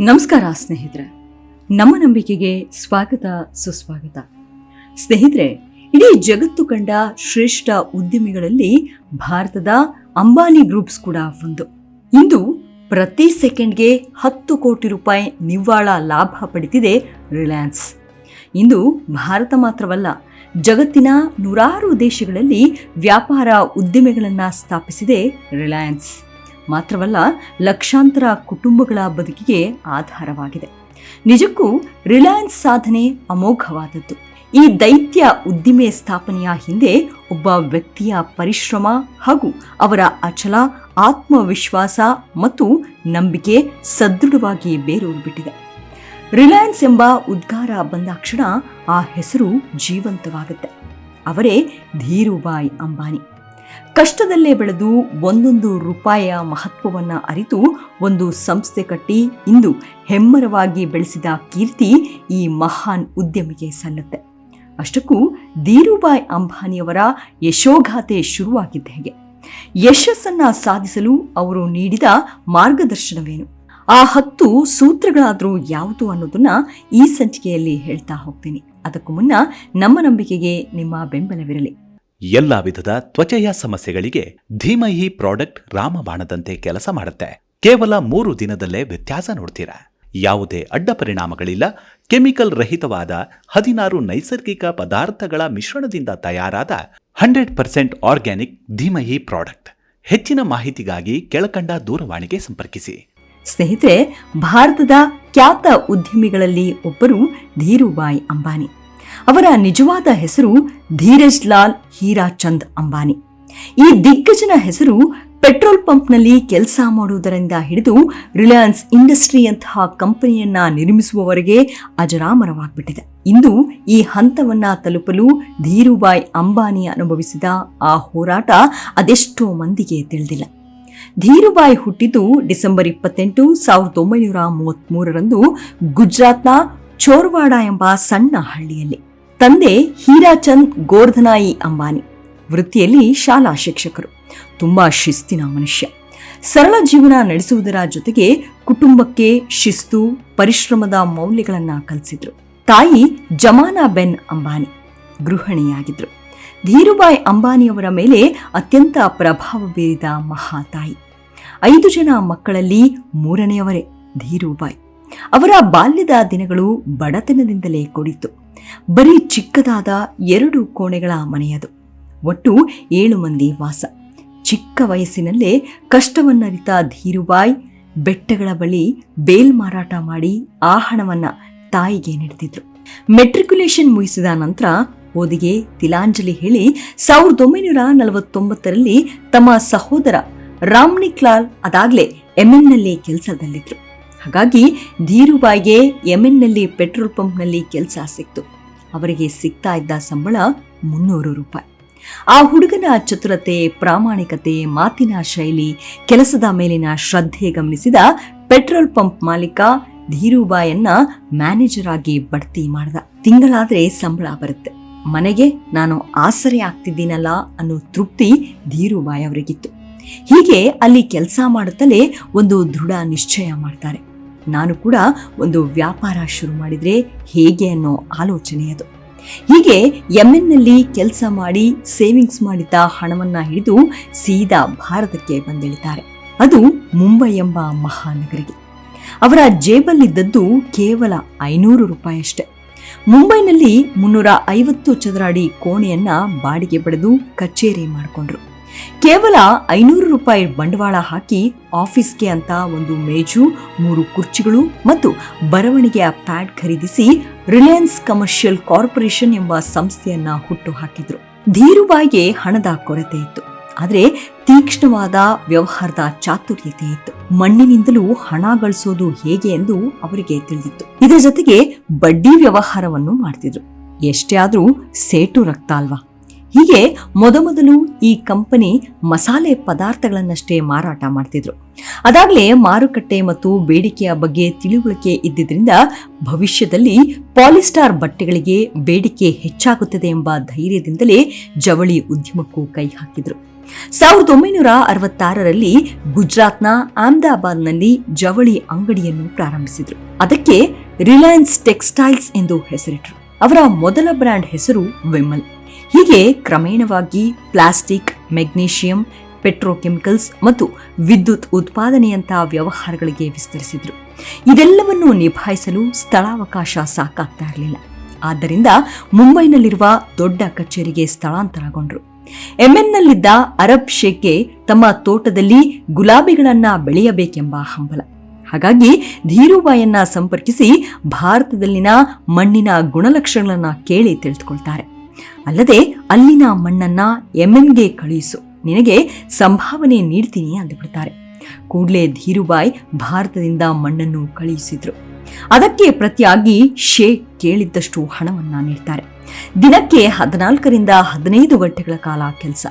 ನಮಸ್ಕಾರ ಸ್ನೇಹಿತರೆ, ನಮ್ಮ ನಂಬಿಕೆಗೆ ಸ್ವಾಗತ ಸುಸ್ವಾಗತ. ಸ್ನೇಹಿತರೆ, ಇಡೀ ಜಗತ್ತು ಕಂಡ ಶ್ರೇಷ್ಠ ಉದ್ಯಮಿಗಳಲ್ಲಿ ಭಾರತದ ಅಂಬಾನಿ ಗ್ರೂಪ್ಸ್ ಕೂಡ ಒಂದು. ಇಂದು ಪ್ರತಿ ಸೆಕೆಂಡ್ಗೆ 10 ಕೋಟಿ ರೂಪಾಯಿ ನಿವ್ವಳ ಲಾಭ ಪಡೆದಿದೆ ರಿಲಯನ್ಸ್. ಇಂದು ಭಾರತ ಮಾತ್ರವಲ್ಲ, ಜಗತ್ತಿನ ನೂರಾರು ದೇಶಗಳಲ್ಲಿ ವ್ಯಾಪಾರ ಉದ್ದಿಮೆಗಳನ್ನು ಸ್ಥಾಪಿಸಿದೆ ರಿಲಯನ್ಸ್. ಮಾತ್ರವಲ್ಲ, ಲಕ್ಷಾಂತರ ಕುಟುಂಬಗಳ ಬದುಕಿಗೆ ಆಧಾರವಾಗಿದೆ. ನಿಜಕ್ಕೂ ರಿಲಯನ್ಸ್ ಸಾಧನೆ ಅಮೋಘವಾದದ್ದು. ಈ ದೈತ್ಯ ಉದ್ದಿಮೆ ಸ್ಥಾಪನೆಯ ಹಿಂದೆ ಒಬ್ಬ ವ್ಯಕ್ತಿಯ ಪರಿಶ್ರಮ ಹಾಗೂ ಅವರ ಅಚಲ ಆತ್ಮವಿಶ್ವಾಸ ಮತ್ತು ನಂಬಿಕೆ ಸದೃಢವಾಗಿ ಬೇರೂರಿಬಿಟ್ಟಿದೆ. ರಿಲಯನ್ಸ್ ಎಂಬ ಉದ್ಗಾರ ಬಂದಾಕ್ಷಣ ಆ ಹೆಸರು ಜೀವಂತವಾಗುತ್ತೆ. ಅವರೇ ಧೀರುಭಾಯ್ ಅಂಬಾನಿ. ಕಷ್ಟದಲ್ಲೇ ಬೆಳೆದು ಒಂದೊಂದು ರೂಪಾಯಿಯ ಮಹತ್ವವನ್ನು ಅರಿತು ಒಂದು ಸಂಸ್ಥೆ ಕಟ್ಟಿ ಇಂದು ಹೆಮ್ಮರವಾಗಿ ಬೆಳೆಸಿದ ಕೀರ್ತಿ ಈ ಮಹಾನ್ ಉದ್ಯಮಿಗೆ ಸಲ್ಲುತ್ತೆ. ಅಷ್ಟಕ್ಕೂ ಧೀರುಭಾಯ್ ಅಂಬಾನಿಯವರ ಯಶೋಗಾಥೆ ಶುರುವಾಗಿದ್ದ ಹೇಗೆ? ಯಶಸ್ಸನ್ನ ಸಾಧಿಸಲು ಅವರು ನೀಡಿದ ಮಾರ್ಗದರ್ಶನವೇನು? ಆ 10 ಸೂತ್ರಗಳಾದರೂ ಯಾವುದು ಅನ್ನೋದನ್ನ ಈ ಸಂಚಿಕೆಯಲ್ಲಿ ಹೇಳ್ತಾ ಹೋಗ್ತೀನಿ. ಅದಕ್ಕೂ ಮುನ್ನ ನಮ್ಮ ನಂಬಿಕೆಗೆ ನಿಮ್ಮ ಬೆಂಬಲವಿರಲಿ. ಎಲ್ಲಾ ವಿಧದ ತ್ವಚೆಯ ಸಮಸ್ಯೆಗಳಿಗೆ ಧೀಮಹಿ ಪ್ರಾಡಕ್ಟ್ ರಾಮಬಾಣದಂತೆ ಕೆಲಸ ಮಾಡುತ್ತೆ. ಕೇವಲ 3 ದಿನದಲ್ಲೇ ವ್ಯತ್ಯಾಸ ನೋಡ್ತೀರಾ. ಯಾವುದೇ ಅಡ್ಡ ಪರಿಣಾಮಗಳಿಲ್ಲ. ಕೆಮಿಕಲ್ ರಹಿತವಾದ 16 ನೈಸರ್ಗಿಕ ಪದಾರ್ಥಗಳ ಮಿಶ್ರಣದಿಂದ ತಯಾರಾದ 100% ಆರ್ಗ್ಯಾನಿಕ್ ಧೀಮಹಿ ಪ್ರಾಡಕ್ಟ್. ಹೆಚ್ಚಿನ ಮಾಹಿತಿಗಾಗಿ ಕೆಳಕಂಡ ದೂರವಾಣಿಗೆ ಸಂಪರ್ಕಿಸಿ. ಸ್ನೇಹಿತರೆ, ಭಾರತದ ಖ್ಯಾತ ಉದ್ಯಮಿಗಳಲ್ಲಿ ಒಬ್ಬರು ಧೀರುಭಾಯ್ ಅಂಬಾನಿ. ಅವರ ನಿಜವಾದ ಹೆಸರು ಧೀರಜ್ ಲಾಲ್ ಹೀರಾಚಂದ್ ಅಂಬಾನಿ. ಈ ದಿಗ್ಗಜನ ಹೆಸರು ಪೆಟ್ರೋಲ್ ಪಂಪ್ನಲ್ಲಿ ಕೆಲಸ ಮಾಡುವುದರಿಂದ ಹಿಡಿದು ರಿಲಯನ್ಸ್ ಇಂಡಸ್ಟ್ರಿಯಂತಹ ಕಂಪನಿಯನ್ನ ನಿರ್ಮಿಸುವವರೆಗೆ ಅಜರಾಮರವಾಗ್ಬಿಟ್ಟಿದೆ. ಇಂದು ಈ ಹಂತವನ್ನ ತಲುಪಲು ಧೀರುಭಾಯ್ ಅಂಬಾನಿ ಅನುಭವಿಸಿದ ಆ ಹೋರಾಟ ಅದೆಷ್ಟೋ ಮಂದಿಗೆ ತಿಳಿದಿಲ್ಲ. ಧೀರುಭಾಯ್ ಹುಟ್ಟಿದ್ದು ಡಿಸೆಂಬರ್ 28, 1933 ಗುಜರಾತ್ನ ಚೋರ್ವಾಡ ಎಂಬ ಸಣ್ಣ ಹಳ್ಳಿಯಲ್ಲಿ. ತಂದೆ ಹೀರಾಚಂದ್ ಗೋರ್ಧನಾಯಿ ಅಂಬಾನಿ ವೃತ್ತಿಯಲ್ಲಿ ಶಾಲಾ ಶಿಕ್ಷಕರು. ತುಂಬಾ ಶಿಸ್ತಿನ ಮನುಷ್ಯ. ಸರಳ ಜೀವನ ನಡೆಸುವುದರ ಜೊತೆಗೆ ಕುಟುಂಬಕ್ಕೆ ಶಿಸ್ತು, ಪರಿಶ್ರಮದ ಮೌಲ್ಯಗಳನ್ನು ಕಲಿಸಿದ್ರು. ತಾಯಿ ಜಮಾನಾ ಬೆನ್ ಅಂಬಾನಿ ಗೃಹಿಣಿಯಾಗಿದ್ರು. ಧೀರುಭಾಯ್ ಅಂಬಾನಿಯವರ ಮೇಲೆ ಅತ್ಯಂತ ಪ್ರಭಾವ ಬೀರಿದ ಮಹಾತಾಯಿ. 5 ಜನ ಮಕ್ಕಳಲ್ಲಿ 3ನೇಯವರೇ ಧೀರುಭಾಯ್. ಅವರ ಬಾಲ್ಯದ ದಿನಗಳು ಬಡತನದಿಂದಲೇ ಕೂಡಿತ್ತು. ಬರೀ ಚಿಕ್ಕದಾದ 2 ಕೋಣೆಗಳ ಮನೆಯದು. ಒಟ್ಟು 7 ಮಂದಿ ವಾಸ. ಚಿಕ್ಕ ವಯಸ್ಸಿನಲ್ಲೇ ಕಷ್ಟವನ್ನರಿತ ಧೀರುಭಾಯ್ ಬೆಟ್ಟಗಳ ಬಳಿ ಬೇಲ್ ಮಾರಾಟ ಮಾಡಿ ಆ ಹಣವನ್ನ ತಾಯಿಗೆ ನೀಡುತ್ತಿದ್ರು. ಮೆಟ್ರಿಕ್ಯುಲೇಷನ್ ಮುಗಿಸಿದ ನಂತರ ಓದಿಗೆ ತಿಲಾಂಜಲಿ ಹೇಳಿ 1949ರಲ್ಲಿ ತಮ್ಮ ಸಹೋದರ ರಾಮ್ನಿಕ್ ಲಾಲ್ ಅದಾಗ್ಲೇ ಎಂಎನ್ನಲ್ಲಿ ಕೆಲಸದಲ್ಲಿದ್ರು. ಹಾಗಾಗಿ ಧೀರುಭಾಯ್ಗೆ ಎಂಎನ್ನಲ್ಲಿ ಪೆಟ್ರೋಲ್ ಪಂಪ್ನಲ್ಲಿ ಕೆಲಸ ಸಿಕ್ತು. ಅವರಿಗೆ ಸಿಗ್ತಾ ಇದ್ದ ಸಂಬಳ 300 ರೂಪಾಯಿ. ಆ ಹುಡುಗನ ಚತುರತೆ, ಪ್ರಾಮಾಣಿಕತೆ, ಮಾತಿನ ಶೈಲಿ, ಕೆಲಸದ ಮೇಲಿನ ಶ್ರದ್ಧೆ ಗಮನಿಸಿದ ಪೆಟ್ರೋಲ್ ಪಂಪ್ ಮಾಲೀಕ ಧೀರುಭಾಯನ್ನ ಮ್ಯಾನೇಜರ್ ಆಗಿ ಬಡ್ತಿ ಮಾಡಿದ. ತಿಂಗಳಾದ್ರೆ ಸಂಬಳ ಬರುತ್ತೆ, ಮನೆಗೆ ನಾನು ಆಸರೆ ಆಗ್ತಿದ್ದೀನಲ್ಲ ಅನ್ನೋ ತೃಪ್ತಿ ಧೀರುಭಾಯ್ ಅವರಿಗಿತ್ತು. ಹೀಗೆ ಅಲ್ಲಿ ಕೆಲಸ ಮಾಡುತ್ತಲೇ ಒಂದು ದೃಢ ನಿಶ್ಚಯ ಮಾಡ್ತಾರೆ. ನಾನು ಕೂಡ ಒಂದು ವ್ಯಾಪಾರ ಶುರು ಮಾಡಿದ್ರೆ ಹೇಗೆ ಅನ್ನೋ ಆಲೋಚನೆ ಅದು. ಹೀಗೆ ಎಂಎನ್ನಲ್ಲಿ ಕೆಲಸ ಮಾಡಿ ಸೇವಿಂಗ್ಸ್ ಮಾಡಿದ ಹಣವನ್ನ ಹಿಡಿದು ಸೀದಾ ಭಾರತಕ್ಕೆ ಬಂದಿಳಿತಾರೆ. ಅದು ಮುಂಬೈ ಎಂಬ ಮಹಾನಗರಿಗೆ. ಅವರ ಜೇಬಲ್ಲಿದ್ದದ್ದು ಕೇವಲ 500 ರೂಪಾಯಿ ಅಷ್ಟೆ. ಮುಂಬೈನಲ್ಲಿ 350 ಚದರ ಅಡಿ ಕೋಣೆಯನ್ನ ಬಾಡಿಗೆ ಪಡೆದು ಕಚೇರಿ ಮಾಡಿಕೊಂಡ್ರು. ಕೇವಲ 500 ರೂಪಾಯಿ ಬಂಡವಾಳ ಹಾಕಿ ಆಫೀಸ್ಗೆ ಅಂತ ಒಂದು ಮೇಜು, 3 ಕುರ್ಚಿಗಳು ಮತ್ತು ಬರವಣಿಗೆಯ ಪ್ಯಾಡ್ ಖರೀದಿಸಿ ರಿಲಯನ್ಸ್ ಕಮರ್ಷಿಯಲ್ ಕಾರ್ಪೊರೇಷನ್ ಎಂಬ ಸಂಸ್ಥೆಯನ್ನ ಹುಟ್ಟು ಹಾಕಿದ್ರು. ಧೀರುಭಾಯ್ಗೆ ಹಣದ ಕೊರತೆ ಇತ್ತು, ಆದರೆ ತೀಕ್ಷ್ಣವಾದ ವ್ಯವಹಾರದ ಚಾತುರ್ಯತೆ ಇತ್ತು. ಮಣ್ಣಿನಿಂದಲೂ ಹಣ ಗಳಿಸೋದು ಹೇಗೆ ಎಂದು ಅವರಿಗೆ ತಿಳಿದಿತ್ತು. ಇದರ ಜೊತೆಗೆ ಬಡ್ಡಿ ವ್ಯವಹಾರವನ್ನು ಮಾಡ್ತಿದ್ರು. ಎಷ್ಟೇ ಆದ್ರೂ ಸೇಟು ರಕ್ತ ಅಲ್ವಾ? ಹೀಗೆ ಮೊದಮೊದಲು ಈ ಕಂಪನಿ ಮಸಾಲೆ ಪದಾರ್ಥಗಳನ್ನಷ್ಟೇ ಮಾರಾಟ ಮಾಡ್ತಿದ್ರು. ಅದಾಗಲೇ ಮಾರುಕಟ್ಟೆ ಮತ್ತು ಬೇಡಿಕೆಯ ಬಗ್ಗೆ ತಿಳುವಳಿಕೆ ಇದ್ದಿದ್ರಿಂದ ಭವಿಷ್ಯದಲ್ಲಿ ಪಾಲಿಸ್ಟಾರ್ ಬಟ್ಟೆಗಳಿಗೆ ಬೇಡಿಕೆ ಹೆಚ್ಚಾಗುತ್ತದೆ ಎಂಬ ಧೈರ್ಯದಿಂದಲೇ ಜವಳಿ ಉದ್ಯಮಕ್ಕೂ ಕೈ ಹಾಕಿದ್ರು. 1966ರಲ್ಲಿ ಗುಜರಾತ್ನ ಅಹಮದಾಬಾದ್ನಲ್ಲಿ ಜವಳಿ ಅಂಗಡಿಯನ್ನು ಪ್ರಾರಂಭಿಸಿದ್ರು. ಅದಕ್ಕೆ ರಿಲಯನ್ಸ್ ಟೆಕ್ಸ್ಟೈಲ್ಸ್ ಎಂದು ಹೆಸರಿಟ್ರು. ಅವರ ಮೊದಲ ಬ್ರ್ಯಾಂಡ್ ಹೆಸರು ವಿಮಲ್. ಹೀಗೆ ಕ್ರಮೇಣವಾಗಿ ಪ್ಲಾಸ್ಟಿಕ್, ಮೆಗ್ನೀಷಿಯಂ, ಪೆಟ್ರೋಕೆಮಿಕಲ್ಸ್ ಮತ್ತು ವಿದ್ಯುತ್ ಉತ್ಪಾದನೆಯಂತಹ ವ್ಯವಹಾರಗಳಿಗೆ ವಿಸ್ತರಿಸಿದ್ರು. ಇದೆಲ್ಲವನ್ನು ನಿಭಾಯಿಸಲು ಸ್ಥಳಾವಕಾಶ ಸಾಕಾಗ್ತಾ ಇರಲಿಲ್ಲ. ಆದ್ದರಿಂದ ಮುಂಬೈನಲ್ಲಿರುವ ದೊಡ್ಡ ಕಚೇರಿಗೆ ಸ್ಥಳಾಂತರಗೊಂಡ್ರು. ಯೆಮೆನ್ನಲ್ಲಿದ್ದ ಅರಬ್ ಶೇಖ್ಗೆ ತಮ್ಮ ತೋಟದಲ್ಲಿ ಗುಲಾಬಿಗಳನ್ನ ಬೆಳೆಯಬೇಕೆಂಬ ಹಂಬಲ. ಹಾಗಾಗಿ ಧೀರುಬಾಯನ್ನ ಸಂಪರ್ಕಿಸಿ ಭಾರತದಲ್ಲಿನ ಮಣ್ಣಿನ ಗುಣಲಕ್ಷಣಗಳನ್ನ ಕೇಳಿ ತಿಳಿದುಕೊಳ್ತಾರೆ. ಅಲ್ಲದೆ ಅಲ್ಲಿನ ಮಣ್ಣನ್ನ ಯೆಮೆನ್ಗೆ ಕಳುಹಿಸು, ನಿನಗೆ ಸಂಭಾವನೆ ನೀಡ್ತೀನಿ ಅಂದುಬಿಡ್ತಾರೆ. ಕೂಡಲೇ ಧೀರುಬಾಯ್ ಭಾರತದಿಂದ ಮಣ್ಣನ್ನು ಕಳುಹಿಸಿದ್ರು. ಅದಕ್ಕೆ ಪ್ರತಿಯಾಗಿ ಶೇಖ್ ಕೇಳಿದ್ದಷ್ಟು ಹಣವನ್ನ ನೀಡ್ತಾರೆ. ದಿನಕ್ಕೆ 14ರಿಂದ 15 ಗಂಟೆಗಳ ಕಾಲ ಕೆಲಸ.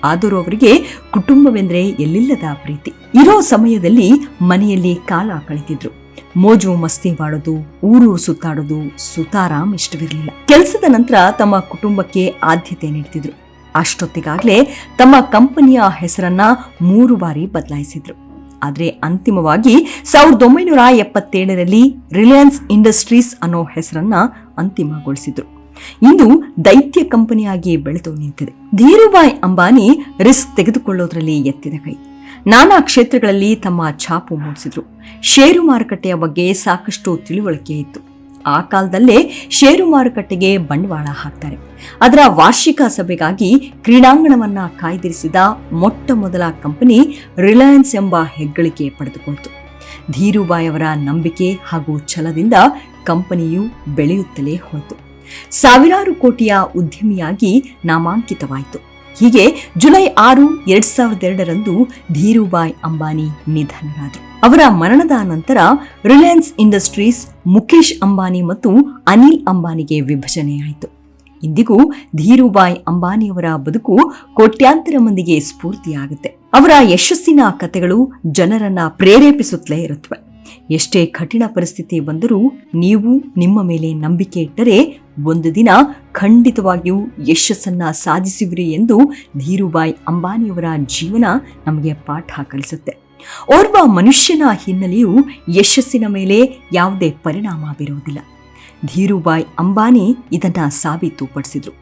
ಆದರೂ ಅವರಿಗೆ ಕುಟುಂಬವೆಂದ್ರೆ ಎಲ್ಲಿಲ್ಲದ ಪ್ರೀತಿ. ಇರೋ ಸಮಯದಲ್ಲಿ ಮನೆಯಲ್ಲಿ ಕಾಲ ಕಳೆದಿದ್ರು. ಮೋಜು ಮಸ್ತಿ ಮಾಡೋದು, ಊರೂರು ಸುತ್ತಾಡೋದು ಸುತಾರಾಮ್ ಇಷ್ಟವಿರಲಿಲ್ಲ. ಕೆಲಸದ ನಂತರ ತಮ್ಮ ಕುಟುಂಬಕ್ಕೆ ಆದ್ಯತೆ ನೀಡ್ತಿದ್ರು. ಅಷ್ಟೊತ್ತಿಗಾಗಲೇ ತಮ್ಮ ಕಂಪನಿಯ ಹೆಸರನ್ನ 3 ಬಾರಿ ಬದಲಾಯಿಸಿದ್ರು. ಆದರೆ ಅಂತಿಮವಾಗಿ 1977ರಲ್ಲಿ ರಿಲಯನ್ಸ್ ಇಂಡಸ್ಟ್ರೀಸ್ ಅನ್ನೋ ಹೆಸರನ್ನ ಅಂತಿಮಗೊಳಿಸಿದ್ರು. ಇಂದು ದೈತ್ಯ ಕಂಪನಿಯಾಗಿ ಬೆಳೆದು ನಿಂತಿದೆ. ಧೀರುಬಾಯ್ ಅಂಬಾನಿ ರಿಸ್ಕ್ ತೆಗೆದುಕೊಳ್ಳೋದ್ರಲ್ಲಿ ಎತ್ತಿದ ಕೈ. ನಾನಾ ಕ್ಷೇತ್ರಗಳಲ್ಲಿ ತಮ್ಮ ಛಾಪು ಮೂಡಿಸಿದ್ರು. ಷೇರು ಮಾರುಕಟ್ಟೆಯ ಬಗ್ಗೆ ಸಾಕಷ್ಟು ತಿಳುವಳಿಕೆ ಇತ್ತು. ಆ ಕಾಲದಲ್ಲೇ ಷೇರು ಮಾರುಕಟ್ಟೆಗೆ ಬಂಡವಾಳ ಹಾಕ್ತಾರೆ. ಅದರ ವಾರ್ಷಿಕ ಸಭೆಗಾಗಿ ಕ್ರೀಡಾಂಗಣವನ್ನ ಕಾಯ್ದಿರಿಸಿದ ಮೊಟ್ಟ ಮೊದಲ ಕಂಪನಿ ರಿಲಯನ್ಸ್ ಎಂಬ ಹೆಗ್ಗಳಿಕೆ ಪಡೆದುಕೊಳ್ತು. ಧೀರುಬಾಯ್ ಅವರ ನಂಬಿಕೆ ಹಾಗೂ ಛಲದಿಂದ ಕಂಪನಿಯು ಬೆಳೆಯುತ್ತಲೇ ಹೋಯಿತು. ಸಾವಿರಾರು ಕೋಟಿಯ ಉದ್ಯಮಿಯಾಗಿ ನಾಮಾಂಕಿತವಾಯಿತು. ಹೀಗೆ ಜುಲೈ 6, 2002ರಂದು ಧೀರುಬಾಯ್ ಅಂಬಾನಿ ನಿಧನರಾದರು. ಅವರ ಮರಣದ ನಂತರ ರಿಲಯನ್ಸ್ ಇಂಡಸ್ಟ್ರೀಸ್ ಮುಖೇಶ್ ಅಂಬಾನಿ ಮತ್ತು ಅನಿಲ್ ಅಂಬಾನಿಗೆ ವಿಭಜನೆಯಾಯಿತು. ಇಂದಿಗೂ ಧೀರುಬಾಯ್ ಅಂಬಾನಿಯವರ ಬದುಕು ಕೋಟ್ಯಾಂತರ ಮಂದಿಗೆ ಸ್ಫೂರ್ತಿಯಾಗುತ್ತೆ. ಅವರ ಯಶಸ್ಸಿನ ಕಥೆಗಳು ಜನರನ್ನ ಪ್ರೇರೇಪಿಸುತ್ತಲೇ ಇರುತ್ತವೆ. ಎಷ್ಟೇ ಕಠಿಣ ಪರಿಸ್ಥಿತಿ ಬಂದರೂ ನೀವು ನಿಮ್ಮ ಮೇಲೆ ನಂಬಿಕೆ ಇಟ್ಟರೆ ಒಂದು ದಿನ ಖಂಡಿತವಾಗಿಯೂ ಯಶಸ್ಸನ್ನ ಸಾಧಿಸುವಿರಿ ಎಂದು ಧೀರುಬಾಯ್ ಅಂಬಾನಿಯವರ ಜೀವನ ನಮಗೆ ಪಾಠ ಕಲಿಸುತ್ತೆ. ಓರ್ವ ಮನುಷ್ಯನ ಹಿನ್ನೆಲೆಯು ಯಶಸ್ಸಿನ ಮೇಲೆ ಯಾವುದೇ ಪರಿಣಾಮ ಬೀರುವುದಿಲ್ಲ. ಧೀರುಬಾಯ್ ಅಂಬಾನಿ ಇದನ್ನ ಸಾಬೀತುಪಡಿಸಿದ್ರು.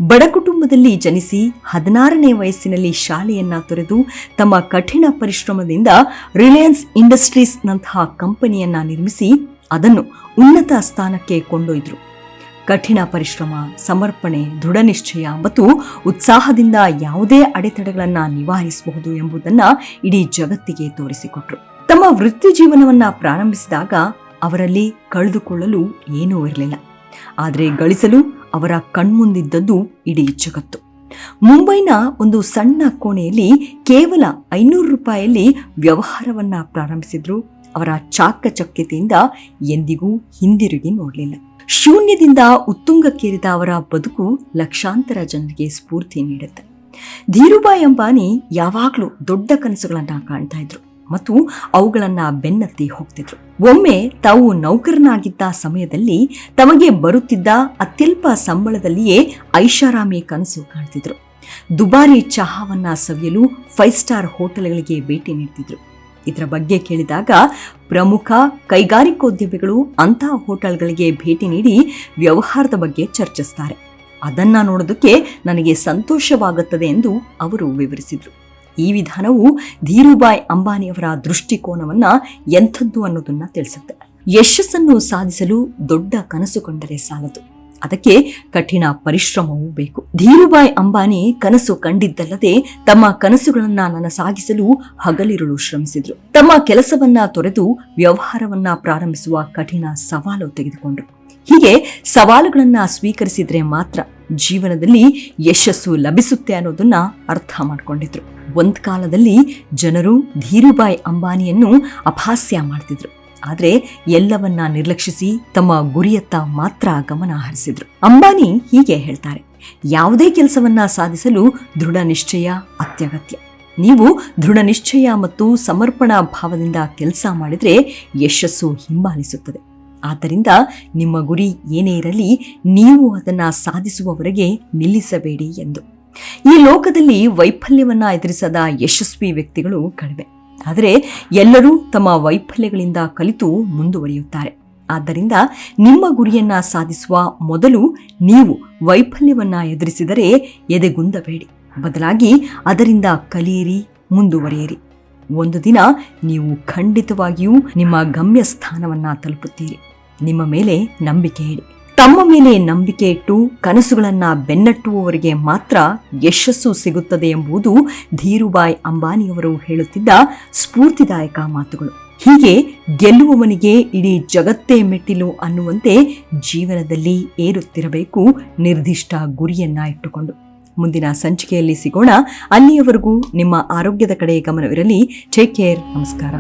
ಬಡ ಕುಟುಂಬದಲ್ಲಿ ಜನಿಸಿ 16ನೇ ವಯಸ್ಸಿನಲ್ಲಿ ಶಾಲೆಯನ್ನ ತೊರೆದು ತಮ್ಮ ಕಠಿಣ ಪರಿಶ್ರಮದಿಂದ ರಿಲಯನ್ಸ್ ಇಂಡಸ್ಟ್ರೀಸ್ ನಂತಹ ಕಂಪನಿಯನ್ನ ನಿರ್ಮಿಸಿ ಅದನ್ನು ಉನ್ನತ ಸ್ಥಾನಕ್ಕೆ ಕೊಂಡೊಯ್ದರು. ಕಠಿಣ ಪರಿಶ್ರಮ, ಸಮರ್ಪಣೆ, ದೃಢ ನಿಶ್ಚಯ ಮತ್ತು ಉತ್ಸಾಹದಿಂದ ಯಾವುದೇ ಅಡೆತಡೆಗಳನ್ನ ನಿವಾರಿಸಬಹುದು ಎಂಬುದನ್ನ ಇಡೀ ಜಗತ್ತಿಗೆ ತೋರಿಸಿಕೊಟ್ರು. ತಮ್ಮ ವೃತ್ತಿ ಜೀವನವನ್ನ ಪ್ರಾರಂಭಿಸಿದಾಗ ಅವರಲ್ಲಿ ಕಳೆದುಕೊಳ್ಳಲು ಏನೂ ಇರಲಿಲ್ಲ. ಆದರೆ ಗಳಿಸಲು ಅವರ ಕಣ್ಮುಂದಿದ್ದದ್ದು ಇಡೀ ಜಗತ್ತು. ಮುಂಬೈನ ಒಂದು ಸಣ್ಣ ಕೋಣೆಯಲ್ಲಿ ಕೇವಲ 500 ರೂಪಾಯಿಯಲ್ಲಿ ವ್ಯವಹಾರವನ್ನ ಪ್ರಾರಂಭಿಸಿದ್ರು. ಅವರ ಚಾಕಚಕ್ಯತೆಯಿಂದ ಎಂದಿಗೂ ಹಿಂದಿರುಗಿ ನೋಡಲಿಲ್ಲ. ಶೂನ್ಯದಿಂದ ಉತ್ತುಂಗಕ್ಕೇರಿದ ಅವರ ಬದುಕು ಲಕ್ಷಾಂತರ ಜನರಿಗೆ ಸ್ಫೂರ್ತಿ ನೀಡುತ್ತೆ. ಧೀರುಬಾಯ್ ಅಂಬಾನಿ ಯಾವಾಗಲೂ ದೊಡ್ಡ ಕನಸುಗಳನ್ನ ಕಾಣ್ತಾ ಇದ್ರು ಮತ್ತು ಅವುಗಳನ್ನ ಬೆನ್ನತ್ತಿ ಹೋಗ್ತಿದ್ರು. ಒಮ್ಮೆ ತಾವು ನೌಕರನಾಗಿದ್ದ ಸಮಯದಲ್ಲಿ ತಮಗೆ ಬರುತ್ತಿದ್ದ ಅತ್ಯಲ್ಪ ಸಂಬಳದಲ್ಲಿಯೇ ಐಷಾರಾಮಿ ಕನಸು ಕಾಣ್ತಿದ್ರು. ದುಬಾರಿ ಚಹಾವನ್ನ ಸವಿಯಲು 5 ಸ್ಟಾರ್ ಹೋಟೆಲ್ಗಳಿಗೆ ಭೇಟಿ ನೀಡ್ತಿದ್ರು. ಇದರ ಬಗ್ಗೆ ಕೇಳಿದಾಗ ಪ್ರಮುಖ ಕೈಗಾರಿಕೋದ್ಯಮಿಗಳು ಅಂತಹ ಹೋಟೆಲ್ಗಳಿಗೆ ಭೇಟಿ ನೀಡಿ ವ್ಯವಹಾರದ ಬಗ್ಗೆ ಚರ್ಚಿಸ್ತಾರೆ. ಅದನ್ನ ನೋಡೋದಕ್ಕೆ ನನಗೆ ಸಂತೋಷವಾಗುತ್ತದೆ ಎಂದು ಅವರು ವಿವರಿಸಿದ್ರು. ಈ ವಿಧಾನವು ಧೀರುಬಾಯ್ ಅಂಬಾನಿಯವರ ದೃಷ್ಟಿಕೋನವನ್ನ ಎಂಥದ್ದು ಅನ್ನೋದನ್ನ ತಿಳಿಸುತ್ತೆ. ಯಶಸ್ಸನ್ನು ಸಾಧಿಸಲು ದೊಡ್ಡ ಕನಸು ಕಂಡರೆ ಸಾಲದು, ಅದಕ್ಕೆ ಕಠಿಣ ಪರಿಶ್ರಮವೂ ಬೇಕು. ಧೀರುಬಾಯ್ ಅಂಬಾನಿ ಕನಸು ಕಂಡಿದ್ದಲ್ಲದೆ ತಮ್ಮ ಕನಸುಗಳನ್ನ ನನಸಾಗಿಸಲು ಹಗಲಿರುಳು ಶ್ರಮಿಸಿದ್ರು. ತಮ್ಮ ಕೆಲಸವನ್ನ ತೊರೆದು ವ್ಯವಹಾರವನ್ನ ಪ್ರಾರಂಭಿಸುವ ಕಠಿಣ ಸವಾಲು ತೆಗೆದುಕೊಂಡ್ರು. ಹೀಗೆ ಸವಾಲುಗಳನ್ನ ಸ್ವೀಕರಿಸಿದ್ರೆ ಮಾತ್ರ ಜೀವನದಲ್ಲಿ ಯಶಸ್ಸು ಲಭಿಸುತ್ತೆ ಅನ್ನೋದನ್ನ ಅರ್ಥ ಮಾಡ್ಕೊಂಡಿದ್ರು. ಒಂದ್ ಕಾಲದಲ್ಲಿ ಜನರು ಧೀರುಬಾಯ್ ಅಂಬಾನಿಯನ್ನು ಅಪಹಾಸ್ಯ ಮಾಡ್ತಿದ್ರು. ಆದ್ರೆ ಎಲ್ಲವನ್ನ ನಿರ್ಲಕ್ಷಿಸಿ ತಮ್ಮ ಗುರಿಯತ್ತ ಮಾತ್ರ ಗಮನ ಹರಿಸಿದ್ರು. ಅಂಬಾನಿ ಹೀಗೆ ಹೇಳ್ತಾರೆ, ಯಾವುದೇ ಕೆಲಸವನ್ನ ಸಾಧಿಸಲು ದೃಢ ನಿಶ್ಚಯ ಅತ್ಯಗತ್ಯ. ನೀವು ದೃಢ ನಿಶ್ಚಯ ಮತ್ತು ಸಮರ್ಪಣಾ ಭಾವದಿಂದ ಕೆಲಸ ಮಾಡಿದ್ರೆ ಯಶಸ್ಸು ಹಿಂಬಾಲಿಸುತ್ತದೆ. ಆದ್ದರಿಂದ ನಿಮ್ಮ ಗುರಿ ಏನೇ ಇರಲಿ, ನೀವು ಅದನ್ನ ಸಾಧಿಸುವವರೆಗೆ ನಿಲ್ಲಿಸಬೇಡಿ ಎಂದು. ಈ ಲೋಕದಲ್ಲಿ ವೈಫಲ್ಯವನ್ನ ಎದುರಿಸದ ಯಶಸ್ವಿ ವ್ಯಕ್ತಿಗಳು ಕಡಿಮೆ, ಆದರೆ ಎಲ್ಲರೂ ತಮ್ಮ ವೈಫಲ್ಯಗಳಿಂದ ಕಲಿತು ಮುಂದುವರಿಯುತ್ತಾರೆ. ಆದ್ದರಿಂದ ನಿಮ್ಮ ಗುರಿಯನ್ನ ಸಾಧಿಸುವ ಮೊದಲು ನೀವು ವೈಫಲ್ಯವನ್ನ ಎದುರಿಸಿದರೆ ಎದೆಗುಂದಬೇಡಿ, ಬದಲಾಗಿ ಅದರಿಂದ ಕಲಿಯಿರಿ, ಮುಂದುವರಿಯಿರಿ. ಒಂದು ದಿನ ನೀವು ಖಂಡಿತವಾಗಿಯೂ ನಿಮ್ಮ ಗಮ್ಯ ಸ್ಥಾನವನ್ನ ತಲುಪುತ್ತೀರಿ. ನಿಮ್ಮ ಮೇಲೆ ನಂಬಿಕೆ ಇಡಿ. ತಮ್ಮ ಮೇಲೆ ನಂಬಿಕೆ ಇಟ್ಟು ಕನಸುಗಳನ್ನ ಬೆನ್ನಟ್ಟುವವರಿಗೆ ಮಾತ್ರ ಯಶಸ್ಸು ಸಿಗುತ್ತದೆ ಎಂಬುದು ಧೀರುಭಾಯ್ ಅಂಬಾನಿಯವರು ಹೇಳುತ್ತಿದ್ದ ಸ್ಫೂರ್ತಿದಾಯಕ ಮಾತುಗಳು. ಹೀಗೆ ಗೆಲ್ಲುವವನಿಗೆ ಇಡೀ ಜಗತ್ತೇ ಮೆಟ್ಟಿಲು ಅನ್ನುವಂತೆ ಜೀವನದಲ್ಲಿ ಏರುತ್ತಿರಬೇಕು ನಿರ್ದಿಷ್ಟ ಗುರಿಯನ್ನ ಇಟ್ಟುಕೊಂಡು. ಮುಂದಿನ ಸಂಚಿಕೆಯಲ್ಲಿ ಸಿಗೋಣ. ಅಲ್ಲಿಯವರೆಗೂ ನಿಮ್ಮ ಆರೋಗ್ಯದ ಕಡೆ ಗಮನವಿರಲಿ. Take care. ನಮಸ್ಕಾರ.